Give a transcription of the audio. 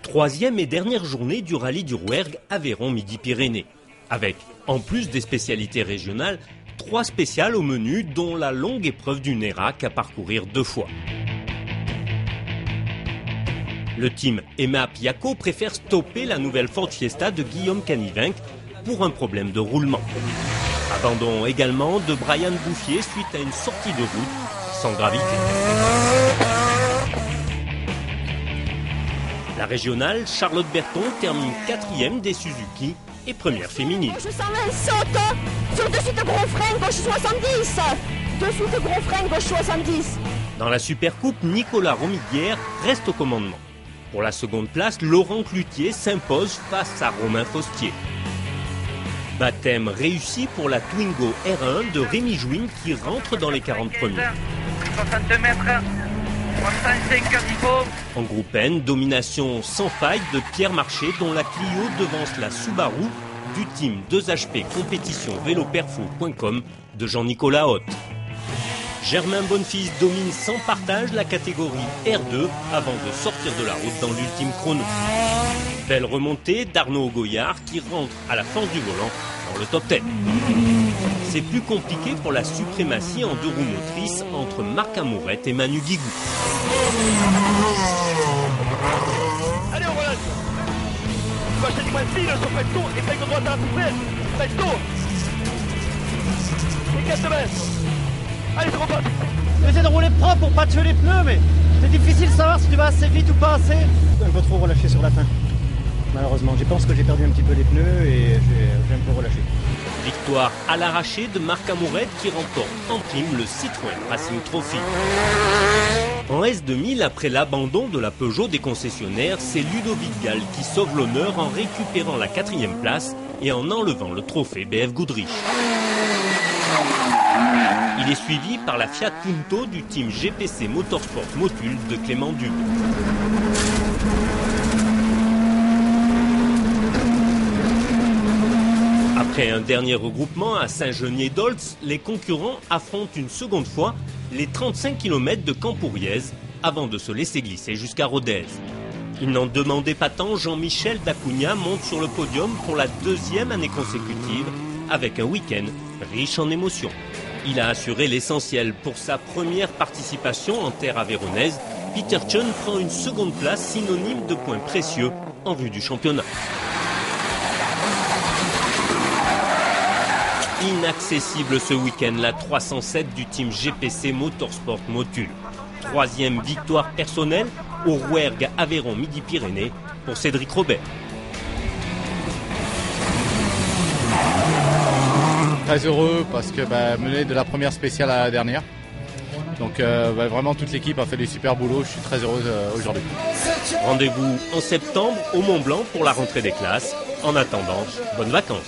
Troisième et dernière journée du rallye du Rouergue Aveyron-Midi-Pyrénées. Avec, en plus des spécialités régionales, 3 spéciales au menu, dont la longue épreuve du Nérac à parcourir 2 fois. Le team EMAP Yaco préfère stopper la nouvelle Ford Fiesta de Guillaume Canivinck pour un problème de roulement. Abandon également de Brian Bouffier suite à une sortie de route sans gravité. La régionale, Charlotte Berton termine 4e des Suzuki et première féminine. Je sens un saute sur dessus de gros frein gauche 70. Dessous de gros frein gauche 70. Dans la Supercoupe, Nicolas Romiguière reste au commandement. Pour la seconde place, Laurent Cloutier s'impose face à Romain Fostier. Baptême réussi pour la Twingo R1 de Rémi Jouin qui rentre dans les 40 premiers. 62 mètres, 35 niveau. En groupe N, domination sans faille de Pierre Marché dont la Clio devance la Subaru du team 2HP compétition véloperfo.com de Jean-Nicolas Hoth. Germain Bonnefils domine sans partage la catégorie R2 avant de sortir de la route dans l'ultime chrono. Belle remontée d'Arnaud Goyard qui rentre à la force du volant dans le top 10. C'est plus compliqué pour la suprématie en 2 roues motrices entre Marc Amourette et Manu Guigou. Allez, on relâche. Tu vas acheter du moins fil sur Presto et fais que droite à la poubelle. Presto. Et 4 mètres. Allez, c'est reparti. J'essaie de rouler propre pour pas tuer les pneus, mais c'est difficile de savoir si tu vas assez vite ou pas assez. Un peu trop relâché sur la fin. Malheureusement, je pense que j'ai perdu un petit peu les pneus et j'ai un peu relâché. Victoire à l'arraché de Marc Amourette qui remporte en prime le Citroën Racing Trophy. En S2000, après l'abandon de la Peugeot des concessionnaires, c'est Ludovic Gall qui sauve l'honneur en récupérant la 4e place et en enlevant le trophée BF Goodrich. Il est suivi par la Fiat Punto du team GPC Motorsport Motul de Clément Dube. Après un dernier regroupement à Saint-Genier-d'Olz, les concurrents affrontent une seconde fois les 35 km de Campouriez avant de se laisser glisser jusqu'à Rodez. Il n'en demandait pas tant, Jean-Michel Dacugna monte sur le podium pour la 2e année consécutive avec un week-end riche en émotions. Il a assuré l'essentiel pour sa première participation en terre aveyronnaise. Peter Chun prend une seconde place synonyme de points précieux en vue du championnat. Inaccessible ce week-end, la 307 du team GPC Motorsport Motul. 3e victoire personnelle au Rouergue Aveyron-Midi-Pyrénées pour Cédric Robert. Très heureux parce que mener de la première spéciale à la dernière. Donc vraiment toute l'équipe a fait du super boulot, je suis très heureux aujourd'hui. Rendez-vous en septembre au Mont Blanc pour la rentrée des classes. En attendant, bonnes vacances.